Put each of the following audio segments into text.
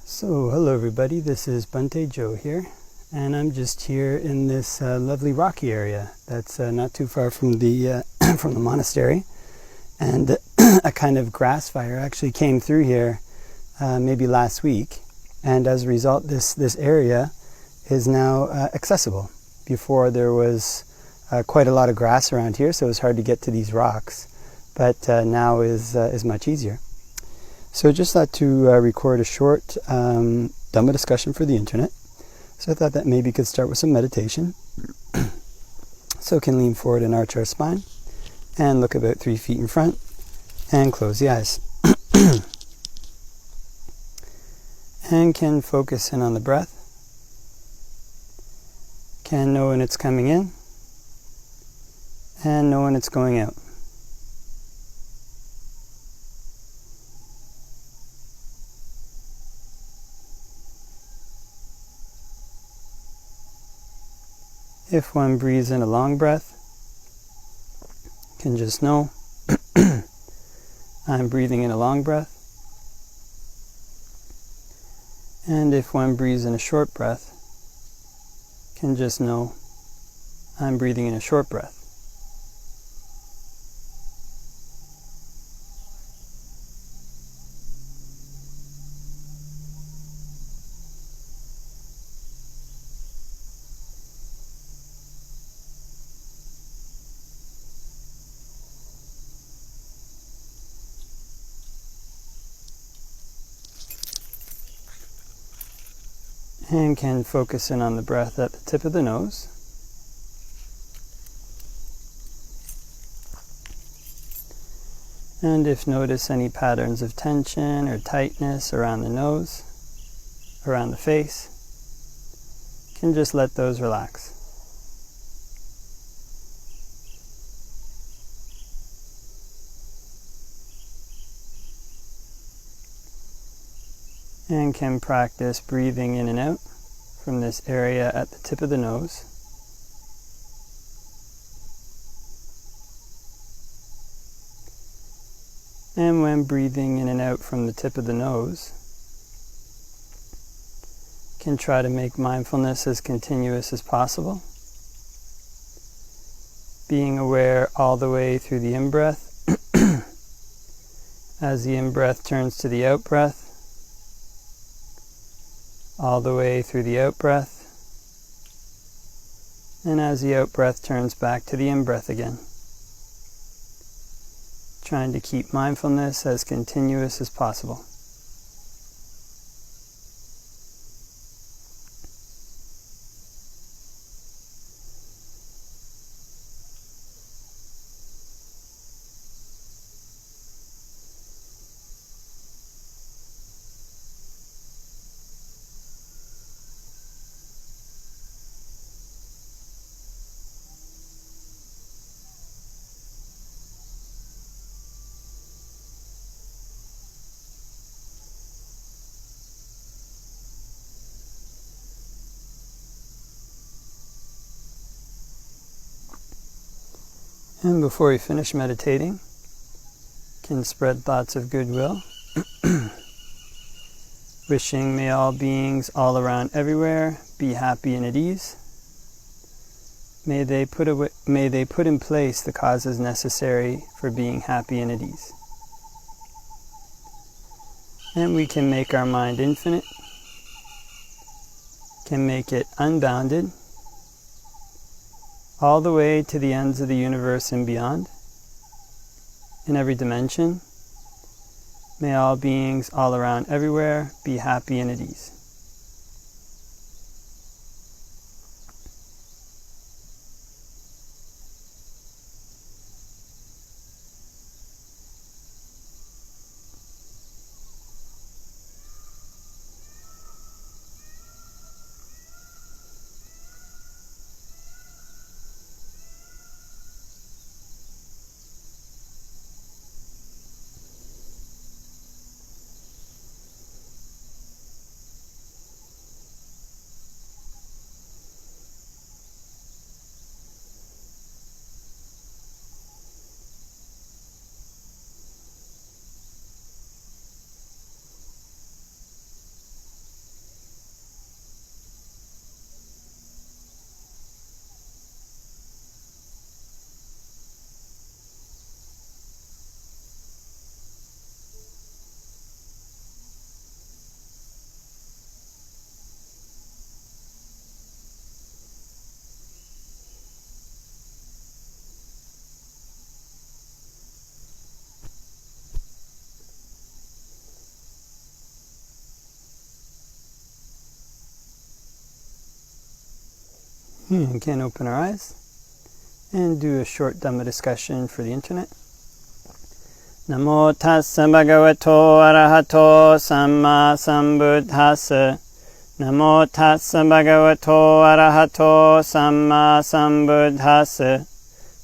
So, hello everybody, this is Bhante Joe here, and I'm just here in this lovely rocky area that's not too far from the from the monastery. And a kind of grass fire actually came through here maybe last week, and as a result this area is now accessible. Before there was quite a lot of grass around here, so it was hard to get to these rocks, but now is much easier. So I just thought to record a short Dhamma discussion for the internet. So I thought that maybe could start with some meditation. So can lean forward and arch our spine and look about 3 feet in front and close the eyes. And can focus in on the breath. Can know when it's coming in and know when it's going out. If one breathes in a long breath, can just know I'm breathing in a long breath. And if one breathes in a short breath, can just know I'm breathing in a short breath. And can focus in on the breath at the tip of the nose. And if notice any patterns of tension or tightness around the nose, around the face, can just let those relax. And can practice breathing in and out from this area at the tip of the nose. And when breathing in and out from the tip of the nose, can try to make mindfulness as continuous as possible, being aware all the way through the in-breath, as the in-breath turns to the out-breath, all the way through the out-breath, and as the out-breath turns back to the in-breath again. Trying to keep mindfulness as continuous as possible. And before we finish meditating, can spread thoughts of goodwill, wishing may all beings all around everywhere be happy and at ease. May they put in place the causes necessary for being happy and at ease. And we can make our mind infinite, can make it unbounded, all the way to the ends of the universe and beyond, in every dimension. May all beings all around everywhere be happy and at ease. We can open our eyes and do a short Dhamma discussion for the internet. Namo tassa bhagavato arahato samma sambuddhassa. Namo tassa bhagavato arahato samma sambuddhassa.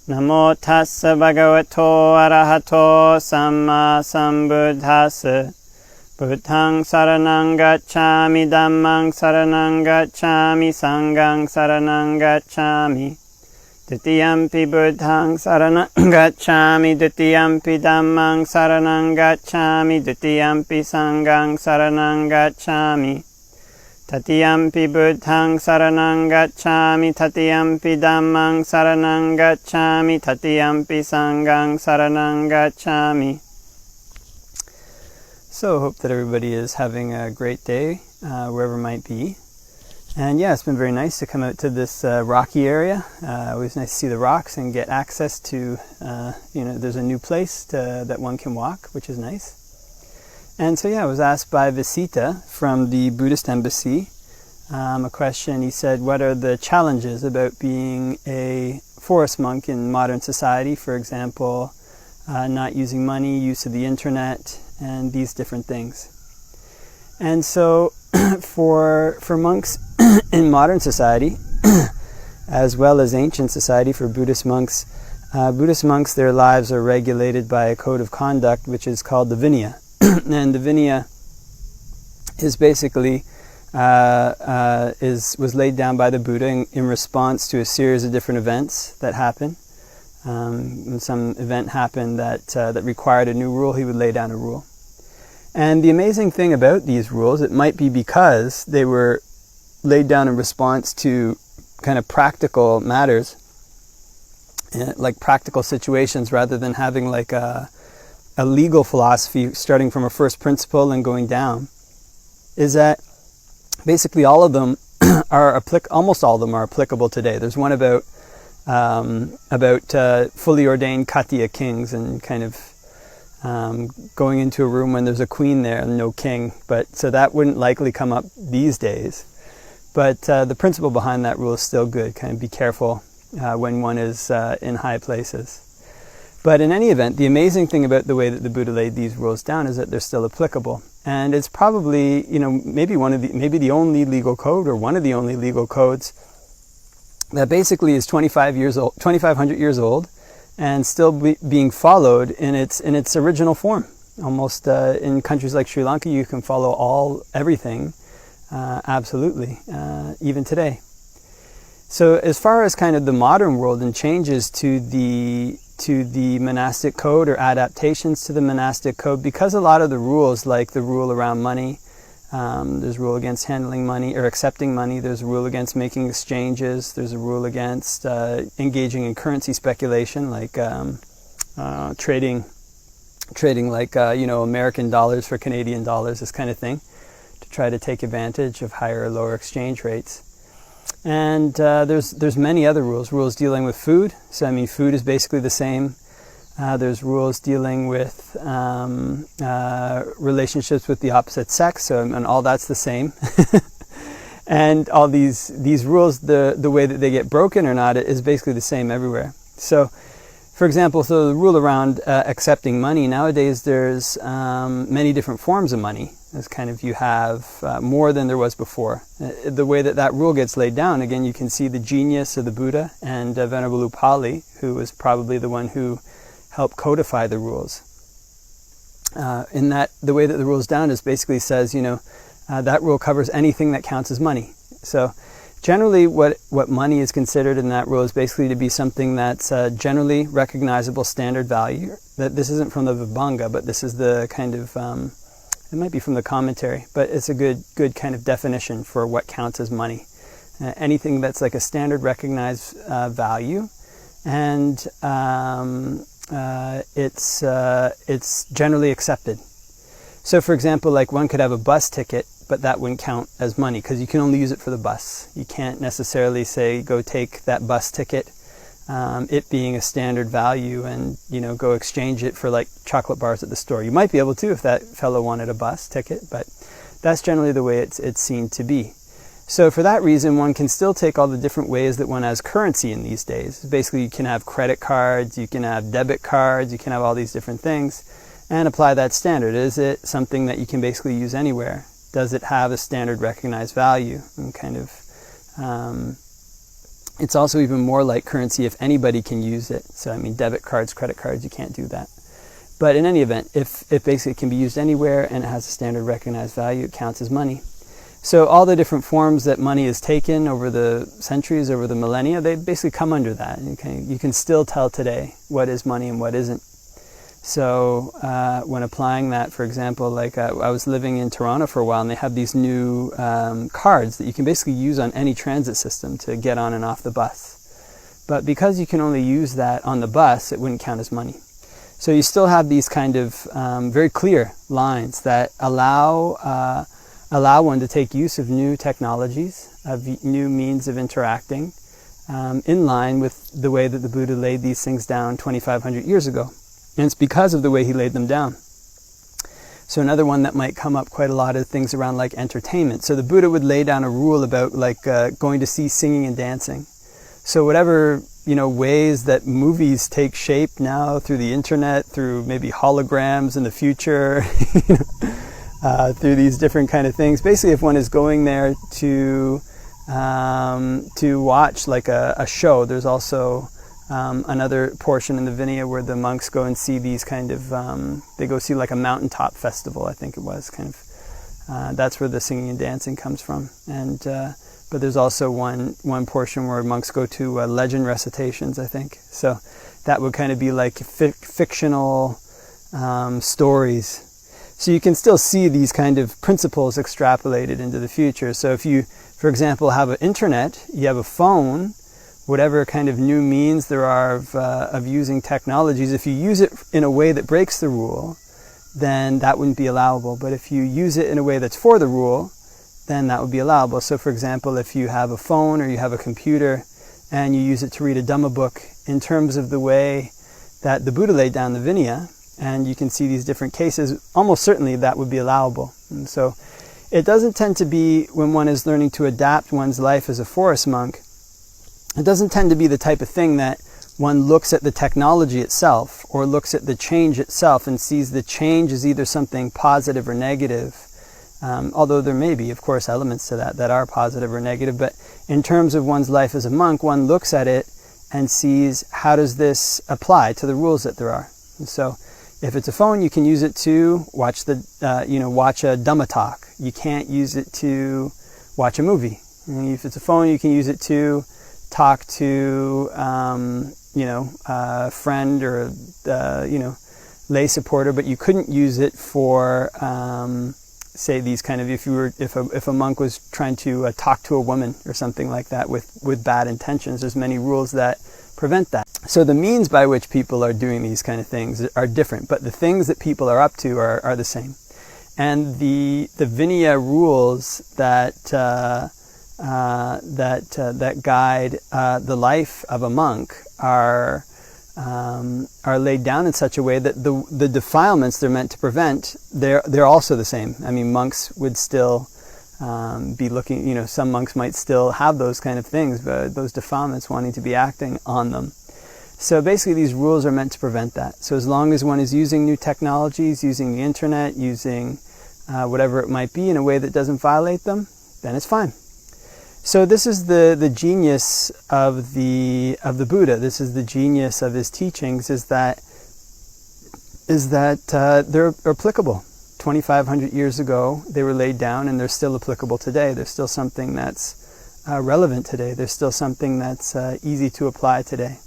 Namo tassa bhagavato arahato samma sambuddhassa. Buddhaṃ saranang gacchāmi, Dhammāṃ saranang gacchāmi, Sanghaṃ saranang gacchāmi. Dutiyampi Buddhaṃ saranang gacchāmi, Dutiyampi Dhammāṃ saranang gacchāmi, Dutiyampi Sanghaṃ saranang gacchāmi. Tatiyampi Buddhaṃ saranang gacchāmi, Tatiyampi Dhammāṃ saranang gacchāmi, Tatiyampi Sanghaṃ saranang gacchāmi. So, hope that everybody is having a great day, wherever it might be. And yeah, it's been very nice to come out to this rocky area. Always nice to see the rocks and get access to, there's a new place that one can walk, which is nice. And so yeah, I was asked by Visita from the Buddhist Embassy a question. He said, what are the challenges about being a forest monk in modern society? For example, not using money, use of the internet, and these different things. And so for monks in modern society, as well as ancient society for Buddhist monks, their lives are regulated by a code of conduct which is called the Vinaya. And the Vinaya is basically was laid down by the Buddha in response to a series of different events that happen. When some event happened that required a new rule, he would lay down a rule. And the amazing thing about these rules, it might be because they were laid down in response to kind of practical matters, like practical situations, rather than having like a legal philosophy starting from a first principle and going down, is that basically all of them almost all of them are applicable today. There's one about fully ordained Khattiya kings and kind of going into a room when there's a queen there and no king. But so that wouldn't likely come up these days. But the principle behind that rule is still good. Kind of be careful when one is in high places. But in any event, the amazing thing about the way that the Buddha laid these rules down is that they're still applicable. And it's probably, maybe the only legal code or one of the only legal codes that basically is 2,500 years old, and still being followed in its original form. Almost in countries like Sri Lanka, you can follow everything, absolutely, even today. So as far as kind of the modern world and changes to the monastic code or adaptations to the monastic code, because a lot of the rules, like the rule around money, there's a rule against handling money or accepting money. There's a rule against making exchanges. There's a rule against engaging in currency speculation, like trading like American dollars for Canadian dollars, this kind of thing, to try to take advantage of higher or lower exchange rates. And there's many other rules dealing with food. So food is basically the same. There's rules dealing with relationships with the opposite sex, and all that's the same. And all these rules, the way that they get broken or not, is basically the same everywhere. So, for example, the rule around accepting money, nowadays there's many different forms of money. As kind of you have more than there was before. The way that rule gets laid down, again, you can see the genius of the Buddha and Venerable Upali, who was probably the one who help codify the rules. In that, the way that the rule's down is basically says, that rule covers anything that counts as money. So generally what money is considered in that rule is basically to be something that's generally recognizable standard value. That this isn't from the Vibhanga, but this is the kind of, it might be from the commentary, but it's a good kind of definition for what counts as money. Anything that's like a standard recognized value, and it's generally accepted. So for example, like one could have a bus ticket, but that wouldn't count as money because you can only use it for the bus. You can't necessarily say, go take that bus ticket, it being a standard value, and go exchange it for like chocolate bars at the store. You might be able to if that fellow wanted a bus ticket, but that's generally the way it's seen to be. So for that reason, one can still take all the different ways that one has currency in these days. Basically, you can have credit cards, you can have debit cards, you can have all these different things, and apply that standard. Is it something that you can basically use anywhere? Does it have a standard recognized value? And kind of, it's also even more like currency if anybody can use it. So I mean, debit cards, credit cards, you can't do that. But in any event, if basically it can be used anywhere and it has a standard recognized value, it counts as money. So all the different forms that money has taken over the centuries, over the millennia, they basically come under that. You can still tell today what is money and what isn't. So when applying that, for example, like I was living in Toronto for a while, and they have these new cards that you can basically use on any transit system to get on and off the bus. But because you can only use that on the bus, it wouldn't count as money. So you still have these kind of very clear lines that allow one to take use of new technologies, of new means of interacting, in line with the way that the Buddha laid these things down 2,500 years ago. And it's because of the way he laid them down. So another one that might come up quite a lot of things around like entertainment. So the Buddha would lay down a rule about like going to see singing and dancing. So whatever, ways that movies take shape now through the internet, through maybe holograms in the future, through these different kind of things. Basically, if one is going there to watch like a show, there's also another portion in the Vinaya where the monks go and see these kind of, they go see like a mountaintop festival, I think it was, kind of, that's where the singing and dancing comes from. And but there's also one portion where monks go to legend recitations, I think. So that would kind of be like fictional stories. So you can still see these kind of principles extrapolated into the future. So if you, for example, have an internet, you have a phone, whatever kind of new means there are of using technologies, if you use it in a way that breaks the rule, then that wouldn't be allowable. But if you use it in a way that's for the rule, then that would be allowable. So for example, if you have a phone or you have a computer and you use it to read a Dhamma book in terms of the way that the Buddha laid down the Vinaya, and you can see these different cases, almost certainly that would be allowable. And so it doesn't tend to be, when one is learning to adapt one's life as a forest monk, it doesn't tend to be the type of thing that one looks at the technology itself or looks at the change itself and sees the change as either something positive or negative. Although there may be, of course, elements to that are positive or negative. But in terms of one's life as a monk, one looks at it and sees, how does this apply to the rules that there are? And so if it's a phone, you can use it to watch watch a Dhamma talk. You can't use it to watch a movie. And if it's a phone, you can use it to talk to, a friend or, lay supporter, but you couldn't use it for, say these kind of, if a monk was trying to talk to a woman or something like that with bad intentions, there's many rules that prevent that. So the means by which people are doing these kind of things are different, but the things that people are up to are the same. And the Vinaya rules that guide the life of a monk are laid down in such a way that the defilements they're meant to prevent, they're also the same. I mean, monks would still be looking, some monks might still have those kind of things, but those defilements wanting to be acting on them. So basically these rules are meant to prevent that. So as long as one is using new technologies, using the internet, using whatever it might be in a way that doesn't violate them, then it's fine. So this is the genius of the Buddha. This is the genius of his teachings, is that they're applicable. 2,500 years ago, they were laid down, and they're still applicable today. There's still something that's relevant today. There's still something that's easy to apply today.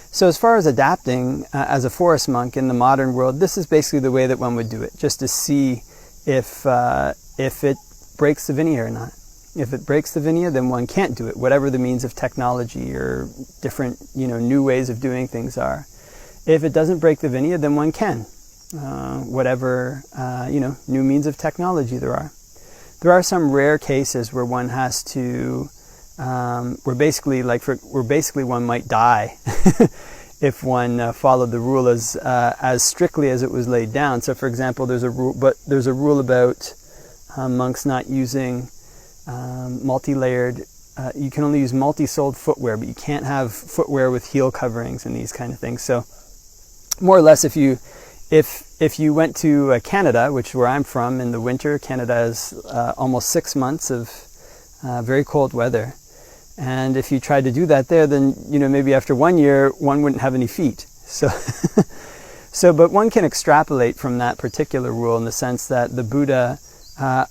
So as far as adapting as a forest monk in the modern world, this is basically the way that one would do it, just to see if it breaks the Vinaya or not. If it breaks the Vinaya, then one can't do it, whatever the means of technology or different, new ways of doing things are. If it doesn't break the Vinaya, then one can, whatever, new means of technology there are. There are some rare cases where one has to, where basically one might die if one followed the rule as strictly as it was laid down. So, for example, there's a rule about monks not using multi-layered. You can only use multi-soled footwear, but you can't have footwear with heel coverings and these kind of things. So more or less, if you went to Canada, which is where I'm from, in the winter, Canada is almost 6 months of very cold weather. And if you tried to do that there, then maybe after 1 year, one wouldn't have any feet. So, but one can extrapolate from that particular rule in the sense that the Buddha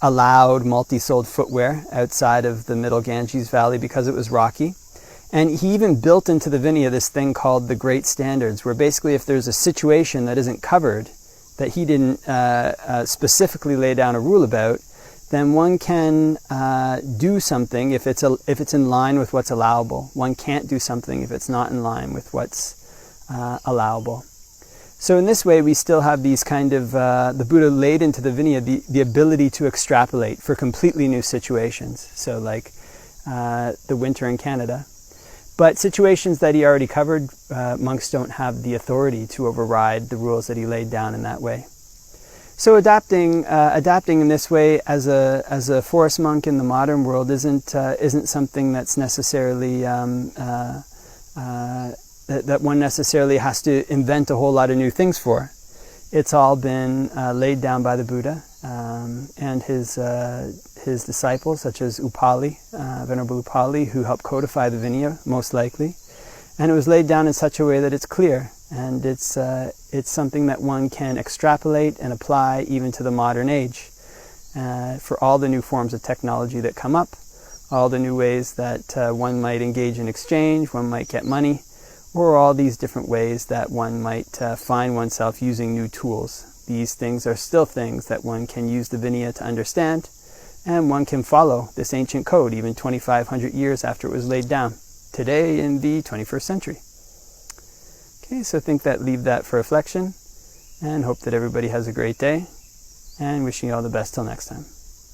allowed multi-soled footwear outside of the middle Ganges Valley because it was rocky. And he even built into the Vinaya this thing called the Great Standards, where basically if there's a situation that isn't covered, that he didn't specifically lay down a rule about, then one can do something if it's in line with what's allowable. One can't do something if it's not in line with what's allowable. So in this way, we still have these kind of, the Buddha laid into the Vinaya the ability to extrapolate for completely new situations. So like the winter in Canada. But situations that he already covered, monks don't have the authority to override the rules that he laid down in that way. So adapting in this way as a forest monk in the modern world isn't something that's necessarily that one necessarily has to invent a whole lot of new things for. It's all been laid down by the Buddha and his disciples, such as Upali, Venerable Upali, who helped codify the Vinaya, most likely. And it was laid down in such a way that it's clear, and it's something that one can extrapolate and apply even to the modern age for all the new forms of technology that come up, all the new ways that one might engage in exchange, one might get money, or all these different ways that one might find oneself using new tools. These things are still things that one can use the Vinaya to understand, and one can follow this ancient code even 2,500 years after it was laid down, today in the 21st century. Okay, so leave that for reflection, and hope that everybody has a great day, and wishing you all the best till next time.